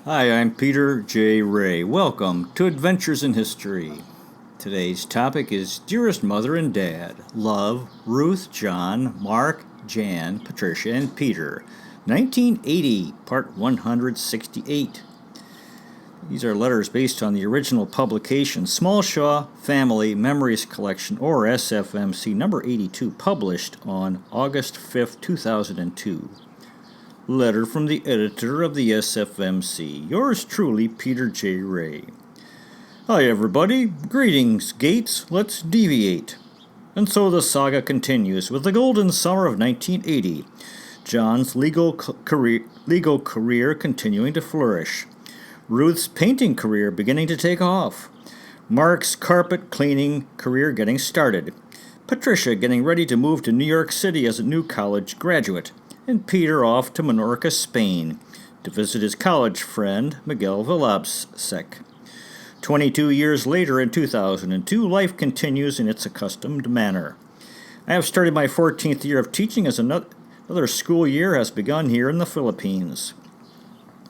Hi, I'm Peter J. Ray. Welcome to Adventures in History. Today's topic is Dearest Mother and Dad. Love, Ruth, John, Mark, Jan, Patricia, and Peter. 1980, Part 168. These are letters based on the original publication, Small Shaw Family Memories Collection, or SFMC, number 82, published on August 5, 2002. Letter from the editor of the SFMC. Yours truly, Peter J. Ray. Hi, everybody. Greetings, Gates. Let's deviate. And so the saga continues with the golden summer of 1980. John's legal career continuing to flourish. Ruth's painting career beginning to take off. Mark's carpet cleaning career getting started. Patricia getting ready to move to New York City as a new college graduate. And Peter off to Menorca, Spain, to visit his college friend, Miguel Velazquez. 22 years later, in 2002, life continues in its accustomed manner. I have started my 14th year of teaching as another school year has begun here in the Philippines.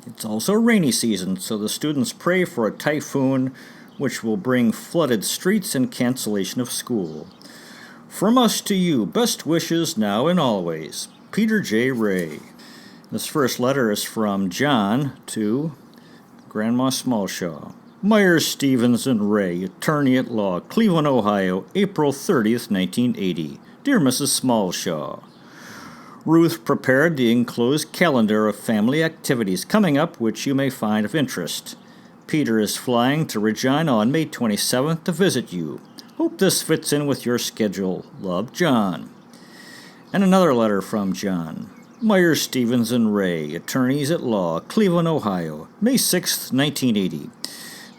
It's also rainy season, so the students pray for a typhoon which will bring flooded streets and cancellation of school. From us to you, best wishes now and always. Peter J. Ray. This first letter is from John to Grandma Smallshaw. Myers, Stevens, and Ray, attorney at law, Cleveland, Ohio, April 30th, 1980. Dear Mrs. Smallshaw, Ruth prepared the enclosed calendar of family activities coming up which you may find of interest. Peter is flying to Regina on May 27th to visit you. Hope this fits in with your schedule. Love, John. And another letter from John. Myers, Stevens, and Ray, attorneys at law, Cleveland, Ohio, May 6, 1980.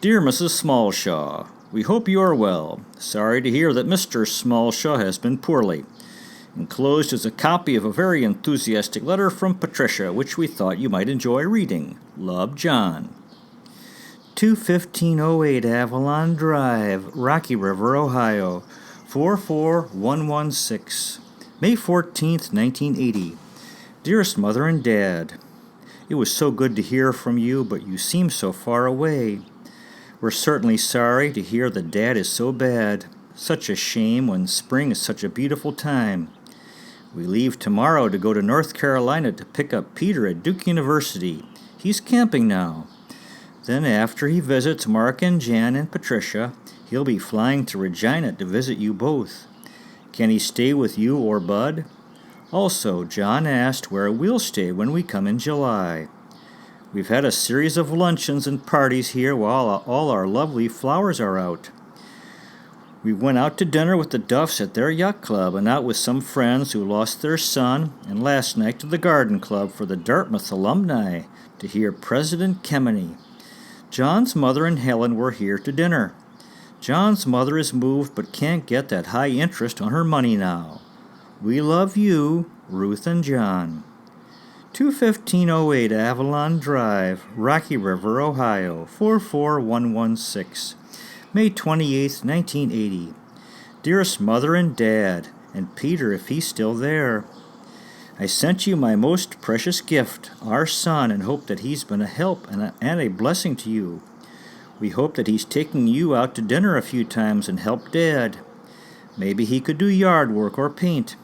Dear Mrs. Smallshaw, we hope you are well. Sorry to hear that Mr. Smallshaw has been poorly. Enclosed is a copy of a very enthusiastic letter from Patricia, which we thought you might enjoy reading. Love, John. 21508 Avalon Drive, Rocky River, Ohio, 44116. May 14th, 1980. Dearest Mother and Dad, it was so good to hear from you, but you seem so far away. We're certainly sorry to hear that Dad is so bad. Such a shame when spring is such a beautiful time. We leave tomorrow to go to North Carolina to pick up Peter at Duke University. He's camping now. Then after he visits Mark and Jan and Patricia, he'll be flying to Regina to visit you both. Can he stay with you or Bud? Also, John asked where we'll stay when we come in July. We've had a series of luncheons and parties here while all our lovely flowers are out. We went out to dinner with the Duffs at their yacht club and out with some friends who lost their son, and last night to the garden club for the Dartmouth alumni to hear President Kemeny. John's mother and Helen were here to dinner. John's mother is moved but can't get that high interest on her money now. We love you, Ruth and John. 21508 Avalon Drive, Rocky River, Ohio, 44116. May 28th, 1980. Dearest Mother and Dad, and Peter if he's still there. I sent you my most precious gift, our son, and hope that he's been a help and a blessing to you. We hope that he's taking you out to dinner a few times and help Dad. Maybe he could do yard work or paint.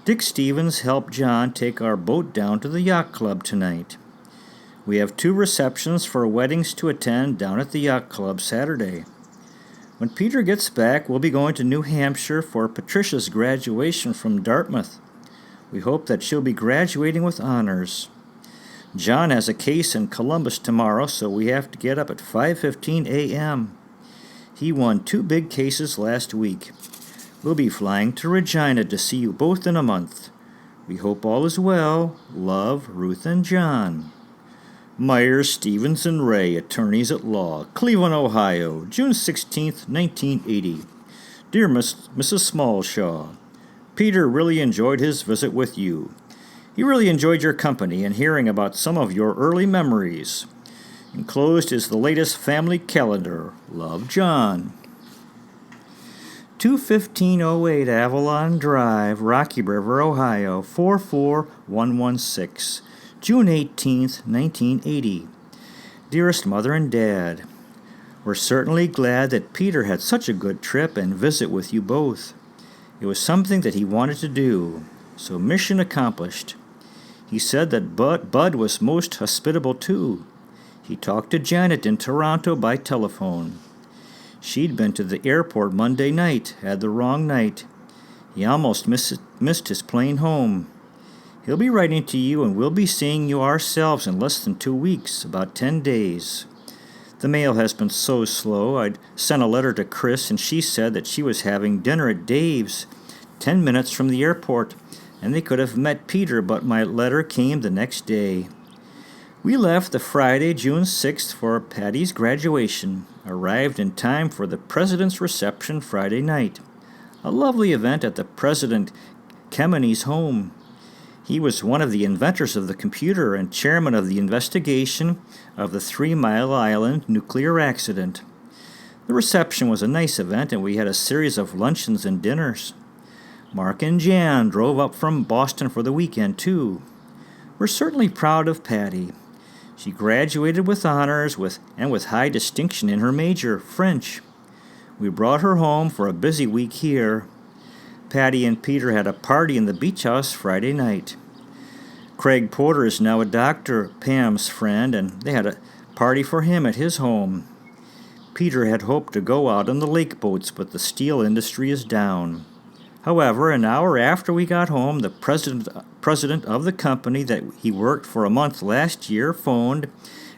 Dick Stevens helped John take our boat down to the yacht club tonight. We have 2 receptions for weddings to attend down at the yacht club Saturday. When Peter gets back, we'll be going to New Hampshire for Patricia's graduation from Dartmouth. We hope that she'll be graduating with honors. John has a case in Columbus tomorrow, so we have to get up at 5:15 a.m. He won 2 big cases last week. We'll be flying to Regina to see you both in a month. We hope all is well. Love, Ruth and John. Myers, Stevens, and Ray, attorneys at law, Cleveland, Ohio, June 16th, 1980. Dear Mrs. Smallshaw, Peter really enjoyed his visit with you. He really enjoyed your company and hearing about some of your early memories. Enclosed is the latest family calendar. Love, John. 21508 Avalon Drive, Rocky River, Ohio, 44116. June 18th, 1980. Dearest Mother and Dad, we're certainly glad that Peter had such a good trip and visit with you both. It was something that he wanted to do, so mission accomplished. He said that Bud was most hospitable too. He talked to Janet in Toronto by telephone. She'd been to the airport Monday night, had the wrong night. He almost missed his plane home. He'll be writing to you, and we'll be seeing you ourselves in less than 2 weeks, about 10 days. The mail has been so slow. I'd sent a letter to Chris, and she said that she was having dinner at Dave's, 10 minutes from the airport, and they could have met Peter, but my letter came the next day. We left the Friday, June 6th, for Patty's graduation, arrived in time for the President's reception Friday night, a lovely event at the President Kemeny home. He was one of the inventors of the computer and chairman of the investigation of the 3 Mile Island nuclear accident. The reception was a nice event, and we had a series of luncheons and dinners. Mark and Jan drove up from Boston for the weekend, too. We're certainly proud of Patty. She graduated with honors and with high distinction in her major, French. We brought her home for a busy week here. Patty and Peter had a party in the beach house Friday night. Craig Porter is now a doctor, Pam's friend, and they had a party for him at his home. Peter had hoped to go out on the lake boats, but the steel industry is down. However, an hour after we got home, the president of the company that he worked for a month last year phoned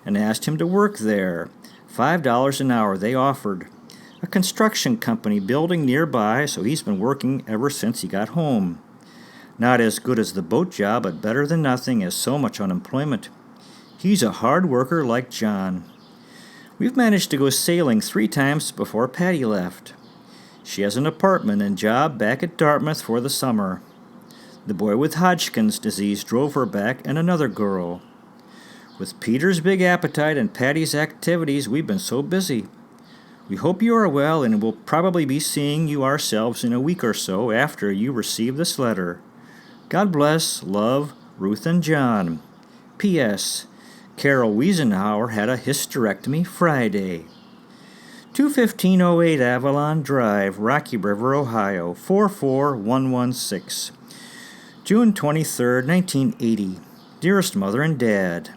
and asked him to work there. $5 an hour they offered. A construction company building nearby, so he's been working ever since he got home. Not as good as the boat job, but better than nothing, as so much unemployment. He's a hard worker like John. We've managed to go sailing 3 times before Patty left. She has an apartment and job back at Dartmouth for the summer. The boy with Hodgkin's disease drove her back, and another girl. With Peter's big appetite and Patty's activities, we've been so busy. We hope you are well, and we'll probably be seeing you ourselves in a week or so after you receive this letter. God bless, love, Ruth and John. P.S. Carol Wiesenhauer had a hysterectomy Friday. 21508 Avalon Drive, Rocky River, Ohio, 44116. June 23, 1980. Dearest Mother and Dad,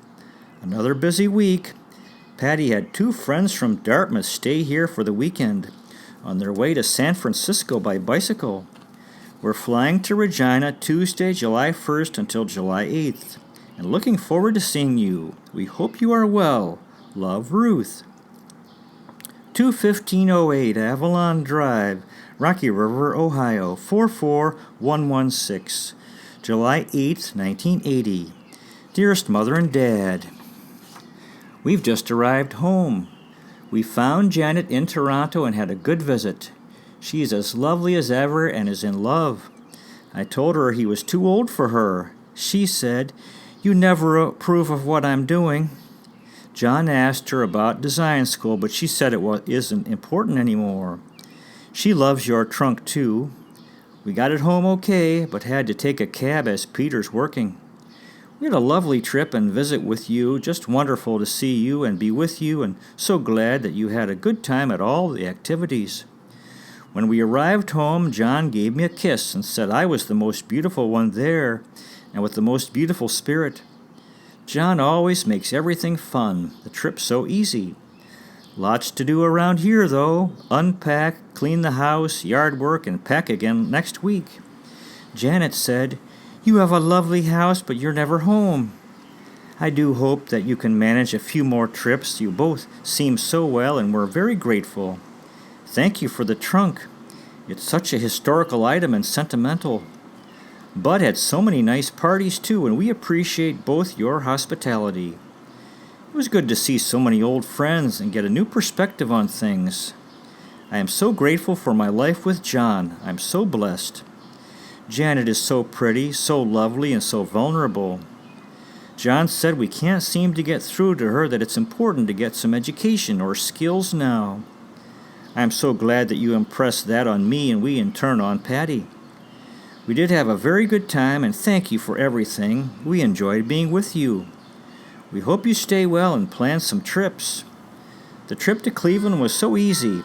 another busy week. Patty had 2 friends from Dartmouth stay here for the weekend, on their way to San Francisco by bicycle. We're flying to Regina Tuesday, July 1st until July 8th, and looking forward to seeing you. We hope you are well. Love, Ruth. 21508 Avalon Drive, Rocky River, Ohio, 44116. July 8th, 1980. Dearest Mother and Dad, we've just arrived home. We found Janet in Toronto and had a good visit. She is as lovely as ever and is in love. I told her he was too old for her. She said, "You never approve of what I'm doing." John asked her about design school, but she said it isn't important anymore. She loves your trunk too. We got it home okay, but had to take a cab as Peter's working. We had a lovely trip and visit with you. Just wonderful to see you and be with you, and so glad that you had a good time at all the activities. When we arrived home, John gave me a kiss and said I was the most beautiful one there and with the most beautiful spirit. John always makes everything fun, the trip so easy. Lots to do around here, though. Unpack, clean the house, yard work, and pack again next week. Janet said, "You have a lovely house, but you're never home." I do hope that you can manage a few more trips. You both seem so well, and we're very grateful. Thank you for the trunk. It's such a historical item and sentimental. Bud had so many nice parties, too, and we appreciate both your hospitality. It was good to see so many old friends and get a new perspective on things. I am so grateful for my life with John. I'm so blessed. Janet is so pretty, so lovely, and so vulnerable. John said we can't seem to get through to her that it's important to get some education or skills now. I am so glad that you impressed that on me and we in turn on Patty. We did have a very good time, and thank you for everything. We enjoyed being with you. We hope you stay well and plan some trips. The trip to Cleveland was so easy,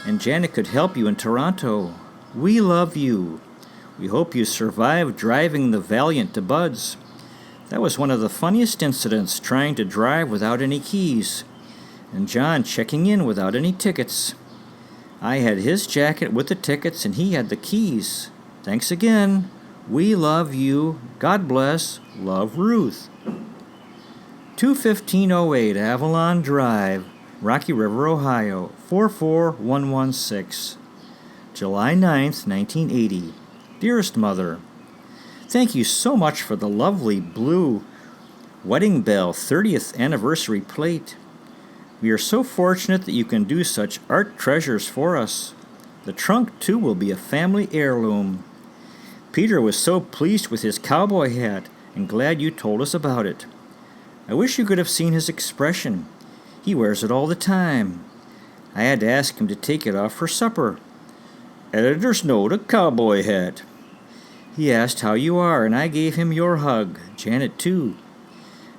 and Janet could help you in Toronto. We love you. We hope you survived driving the Valiant to Bud's. That was one of the funniest incidents, trying to drive without any keys, and John checking in without any tickets. I had his jacket with the tickets, and he had the keys. Thanks again. We love you. God bless. Love, Ruth. 21508 Avalon Drive, Rocky River, Ohio, 44116. July 9th, 1980. Dearest Mother, thank you so much for the lovely blue wedding bell 30th anniversary plate. We are so fortunate that you can do such art treasures for us. The trunk, too, will be a family heirloom. Peter was so pleased with his cowboy hat and glad you told us about it. I wish you could have seen his expression. He wears it all the time. I had to ask him to take it off for supper. Editor's note, a cowboy hat. He asked how you are, and I gave him your hug. Janet, too.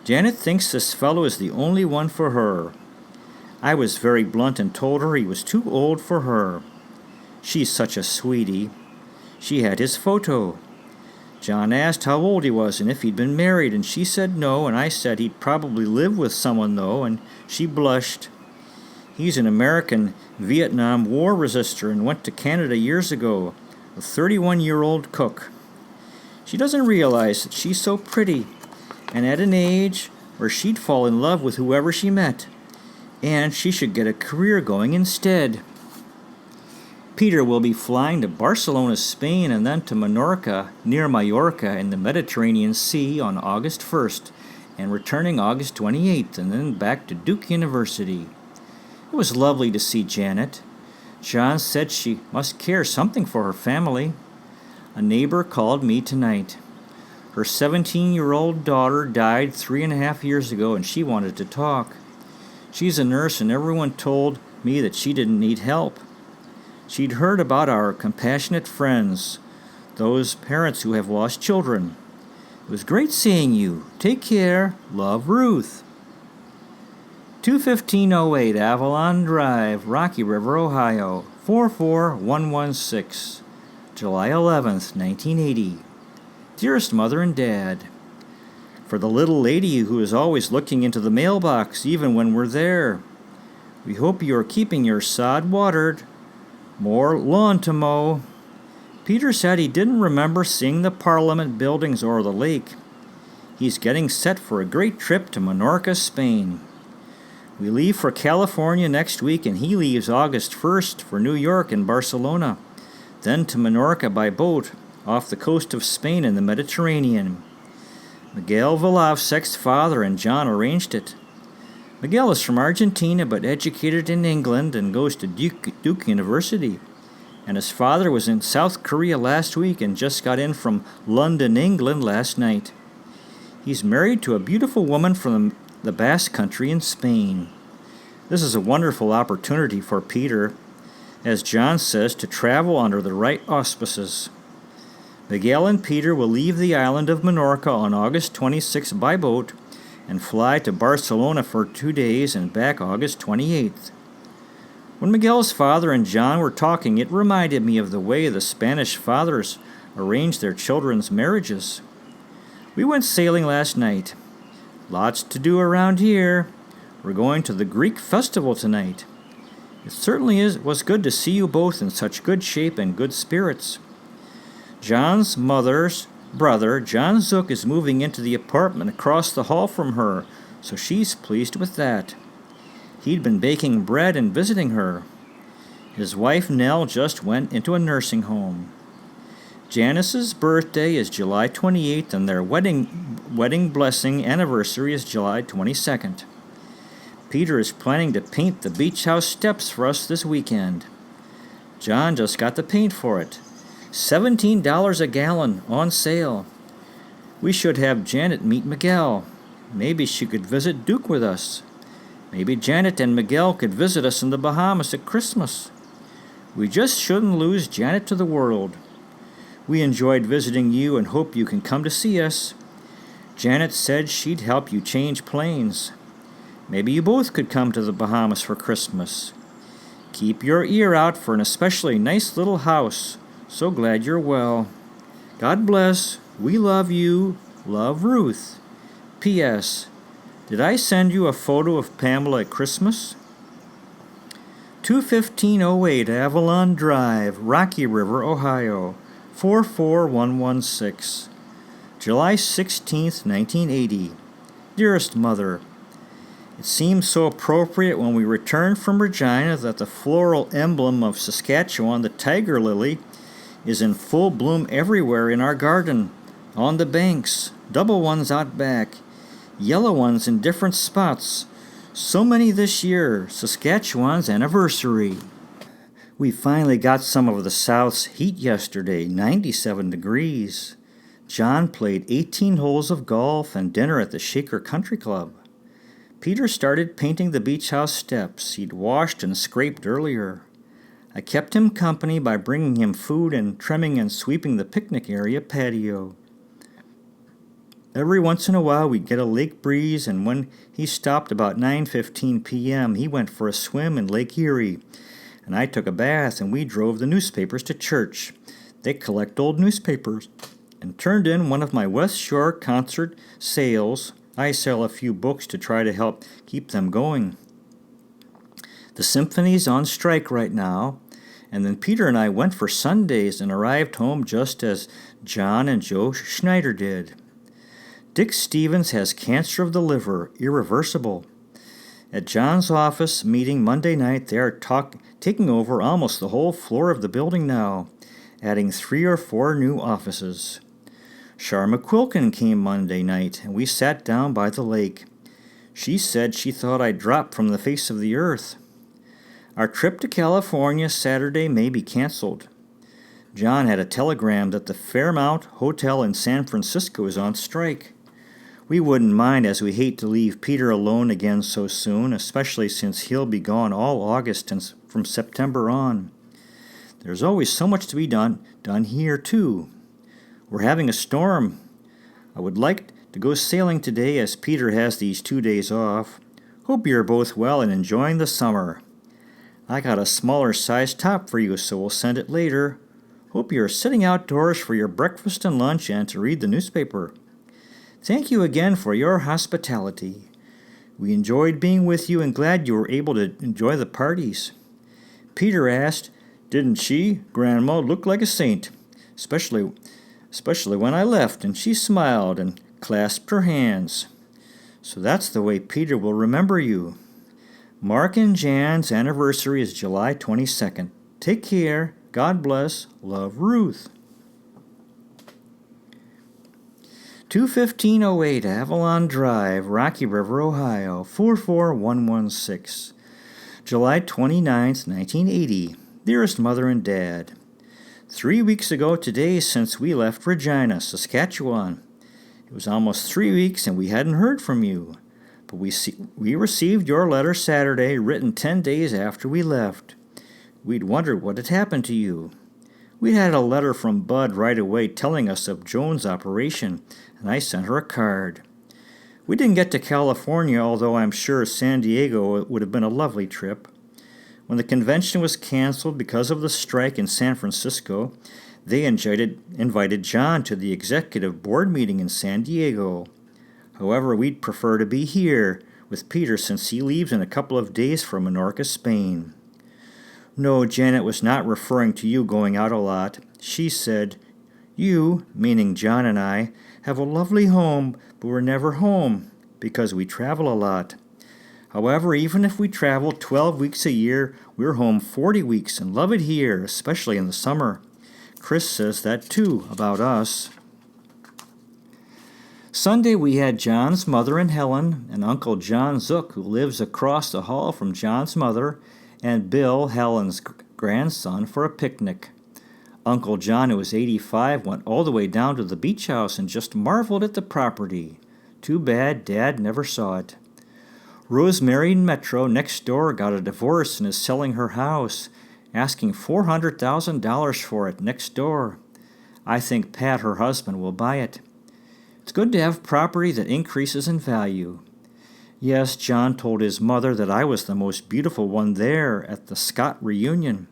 Janet thinks this fellow is the only one for her. I was very blunt and told her he was too old for her. She's such a sweetie. She had his photo. John asked how old he was and if he'd been married, and she said no, and I said he'd probably live with someone, though, and she blushed. He's an American Vietnam War resister and went to Canada years ago, a 31-year-old cook. She doesn't realize that she's so pretty, and at an age where she'd fall in love with whoever she met, and she should get a career going instead. Peter will be flying to Barcelona, Spain, and then to Menorca, near Mallorca, in the Mediterranean Sea on August 1st, and returning August 28th, and then back to Duke University. It was lovely to see Janet. John said she must care something for her family. A neighbor called me tonight. Her 17-year-old daughter died 3.5 years ago, and she wanted to talk. She's a nurse, and everyone told me that she didn't need help. She'd heard about our compassionate friends, those parents who have lost children. It was great seeing you. Take care. Love, Ruth. 21508 Avalon Drive, Rocky River, Ohio, 44116. July 11th, 1980. Dearest Mother and Dad, for the little lady who is always looking into the mailbox even when we're there, we hope you are keeping your sod watered. More lawn to mow. Peter said he didn't remember seeing the Parliament buildings or the lake. He's getting set for a great trip to Menorca, Spain. We leave for California next week, and he leaves August 1st for New York and Barcelona, then to Menorca by boat off the coast of Spain in the Mediterranean. Miguel Velavsek's father and John arranged it. Miguel is from Argentina but educated in England and goes to Duke University. And his father was in South Korea last week and just got in from London, England last night. He's married to a beautiful woman from the Basque Country in Spain. This is a wonderful opportunity for Peter, as John says, to travel under the right auspices. Miguel and Peter will leave the island of Menorca on August 26th by boat and fly to Barcelona for 2 days and back August 28th. When Miguel's father and John were talking, it reminded me of the way the Spanish fathers arranged their children's marriages. We went sailing last night. Lots to do around here. We're going to the Greek festival tonight. It certainly was good to see you both in such good shape and good spirits. John's mother's brother, John Zook, is moving into the apartment across the hall from her, so she's pleased with that. He'd been baking bread and visiting her. His wife, Nell, just went into a nursing home. Janice's birthday is July 28th, and their wedding blessing anniversary is July 22nd. Peter is planning to paint the beach house steps for us this weekend. John just got the paint for it. $17 a gallon, on sale. We should have Janet meet Miguel. Maybe she could visit Duke with us. Maybe Janet and Miguel could visit us in the Bahamas at Christmas. We just shouldn't lose Janet to the world. We enjoyed visiting you and hope you can come to see us. Janet said she'd help you change planes. Maybe you both could come to the Bahamas for Christmas. Keep your ear out for an especially nice little house. So glad you're well. God bless. We love you. Love, Ruth. P.S. Did I send you a photo of Pamela at Christmas? 21508 Avalon Drive, Rocky River, Ohio, 44116. July 16th, 1980. Dearest Mother, it seems so appropriate when we returned from Regina that the floral emblem of Saskatchewan, the tiger lily, is in full bloom everywhere in our garden, on the banks, double ones out back, yellow ones in different spots. So many this year, Saskatchewan's anniversary. We finally got some of the South's heat yesterday, 97 degrees. John played 18 holes of golf and dinner at the Shaker Country Club. Peter started painting the beach house steps he'd washed and scraped earlier. I kept him company by bringing him food and trimming and sweeping the picnic area patio. Every once in a while we'd get a lake breeze, and when he stopped about 9:15 p.m., he went for a swim in Lake Erie, and I took a bath, and we drove the newspapers to church. They collect old newspapers, and turned in one of my West Shore concert sales. I sell a few books to try to help keep them going. The symphony's on strike right now, and then Peter and I went for Sundays and arrived home just as John and Joe Schneider did. Dick Stevens has cancer of the liver, irreversible. At John's office meeting Monday night, they are taking over almost the whole floor of the building now, adding 3 or 4 new offices. Char McQuilkin came Monday night, and we sat down by the lake. She said she thought I'd dropped from the face of the earth. Our trip to California Saturday may be canceled. John had a telegram that the Fairmount Hotel in San Francisco is on strike. We wouldn't mind, as we hate to leave Peter alone again so soon, especially since he'll be gone all August and from September on. There's always so much to be done here, too. We're having a storm. I would like to go sailing today, as Peter has these 2 days off. Hope you're both well and enjoying the summer. I got a smaller size top for you, so we'll send it later. Hope you're sitting outdoors for your breakfast and lunch and to read the newspaper. Thank you again for your hospitality. We enjoyed being with you and glad you were able to enjoy the parties. Peter asked, "Didn't she, Grandma, look like a saint? Especially when I left," and she smiled and clasped her hands. So that's the way Peter will remember you. Mark and Jan's anniversary is July 22nd. Take care. God bless. Love, Ruth. 21508 Avalon Drive, Rocky River, Ohio, 44116. July 29th, 1980. Dearest Mother and Dad, 3 weeks ago today since we left Regina, Saskatchewan. It was almost 3 weeks and we hadn't heard from you. But we received your letter Saturday, written 10 days after we left. We'd wondered what had happened to you. We had a letter from Bud right away telling us of Joan's operation, and I sent her a card. We didn't get to California, although I'm sure San Diego would have been a lovely trip. When the convention was canceled because of the strike in San Francisco, they invited John to the executive board meeting in San Diego. However, we'd prefer to be here with Peter since he leaves in a couple of days for Menorca, Spain. No, Janet was not referring to you going out a lot. She said, "You," meaning John and I, "have a lovely home, but we're never home because we travel a lot. However, even if we travel 12 weeks a year, we're home 40 weeks and love it here, especially in the summer." Chris says that too about us. Sunday we had John's mother and Helen, and Uncle John Zook, who lives across the hall from John's mother, and Bill, Helen's grandson, for a picnic. Uncle John, who was 85, went all the way down to the beach house and just marveled at the property. Too bad Dad never saw it. Rosemary Metro next door got a divorce and is selling her house, asking $400,000 for it next door. I think Pat, her husband, will buy it. It's good to have property that increases in value. Yes, John told his mother that I was the most beautiful one there at the Scott reunion.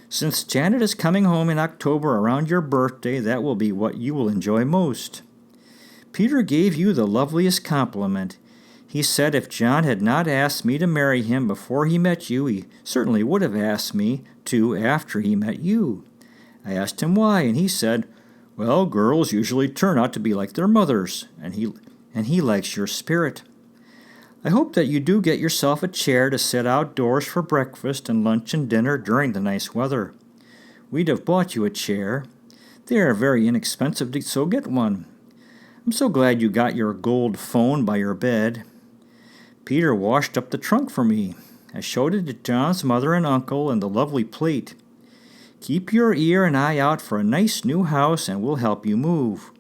Since Janet is coming home in October around your birthday, that will be what you will enjoy most. Peter gave you the loveliest compliment. He said if John had not asked me to marry him before he met you, he certainly would have asked me to after he met you. I asked him why, and he said, well, girls usually turn out to be like their mothers, and he likes your spirit. I hope that you do get yourself a chair to sit outdoors for breakfast and lunch and dinner during the nice weather. We'd have bought you a chair. They are very inexpensive, so get one. I'm so glad you got your gold phone by your bed. Peter washed up the trunk for me. I showed it to John's mother and uncle and the lovely plate. Keep your ear and eye out for a nice new house and we'll help you move.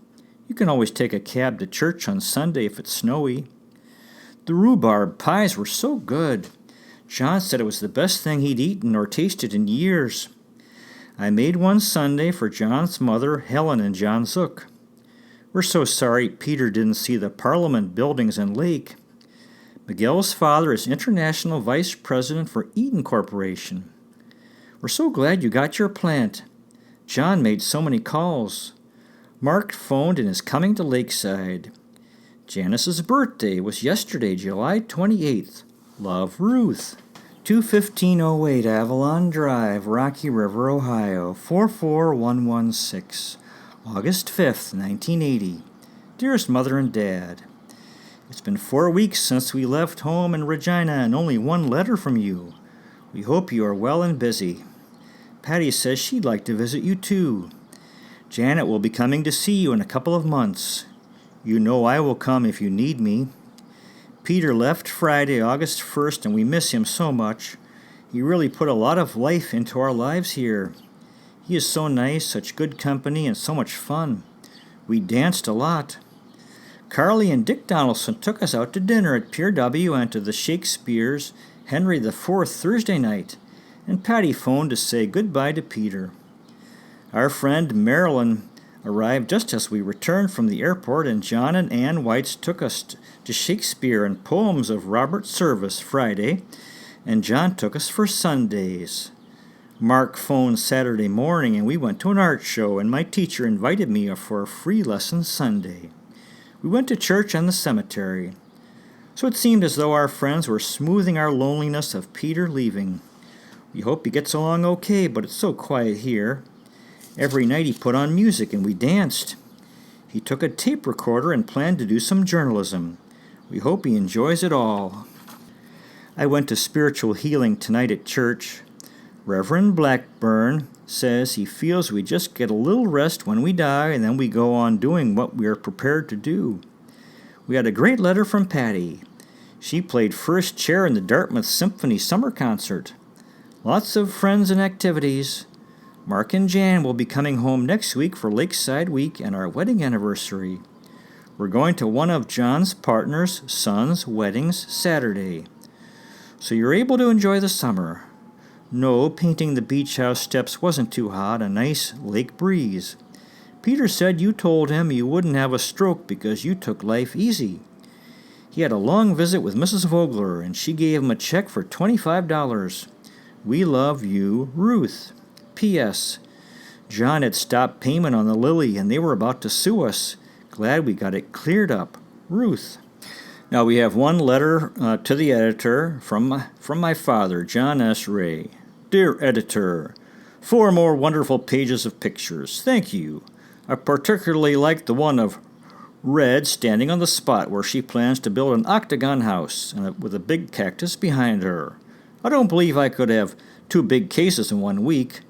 You can always take a cab to church on Sunday if it's snowy. The rhubarb pies were so good. John said it was the best thing he'd eaten or tasted in years. I made one Sunday for John's mother, Helen, and John Zook. We're so sorry Peter didn't see the Parliament buildings and lake. Miguel's father is International Vice President for Eaton Corporation. We're so glad you got your plant. John made so many calls. Mark phoned and is coming to Lakeside. Janice's birthday was yesterday, July 28th. Love, Ruth. 21508 Avalon Drive, Rocky River, Ohio, 44116. August 5th, 1980. Dearest Mother and Dad, it's been 4 weeks since we left home in Regina and only one letter from you. We hope you are well and busy. Patty says she'd like to visit you too. Janet will be coming to see you in a couple of months. You know I will come if you need me. Peter left Friday, August 1st, and we miss him so much. He really put a lot of life into our lives here. He is so nice, such good company, and so much fun. We danced a lot. Carly and Dick Donaldson took us out to dinner at Pier W and to the Shakespeare's Henry IV Thursday night, and Patty phoned to say goodbye to Peter. Our friend Marilyn arrived just as we returned from the airport, and John and Ann Whites took us to Shakespeare and Poems of Robert Service Friday, and John took us for Sundays. Mark phoned Saturday morning, and we went to an art show, and my teacher invited me for a free lesson Sunday. We went to church and the cemetery. So it seemed as though our friends were smoothing our loneliness of Peter leaving. We hope he gets along okay, but it's so quiet here. Every night he put on music and we danced. He took a tape recorder and planned to do some journalism. We hope he enjoys it all. I went to spiritual healing tonight at church. Reverend Blackburn says he feels we just get a little rest when we die and then we go on doing what we are prepared to do. We had a great letter from Patty. She played first chair in the Dartmouth Symphony Summer Concert. Lots of friends and activities. Mark and Jan will be coming home next week for Lakeside Week and our wedding anniversary. We're going to one of John's partner's son's weddings Saturday. So you're able to enjoy the summer. No, painting the beach house steps wasn't too hot, a nice lake breeze. Peter said you told him you wouldn't have a stroke because you took life easy. He had a long visit with Mrs. Vogler, and she gave him a check for $25. We love you, Ruth. P.S. John had stopped payment on the Lily, and they were about to sue us. Glad we got it cleared up. Ruth. Now we have one letter to the editor from my father, John S. Ray. Dear editor, 4 more wonderful pages of pictures. Thank you. I particularly like the one of Red standing on the spot where she plans to build an octagon house with a big cactus behind her. I don't believe I could have 2 big cases in 1 week.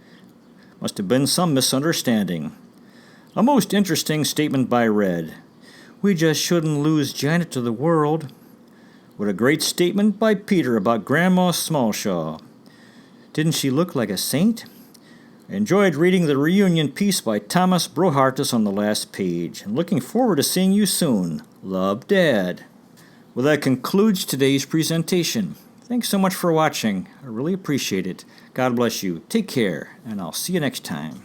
Must have been some misunderstanding. A most interesting statement by Red. We just shouldn't lose Janet to the world. What a great statement by Peter about Grandma Smallshaw. Didn't she look like a saint? I enjoyed reading the reunion piece by Thomas Brohartis on the last page, and looking forward to seeing you soon. Love, Dad. Well, that concludes today's presentation. Thanks so much for watching. I really appreciate it. God bless you. Take care, and I'll see you next time.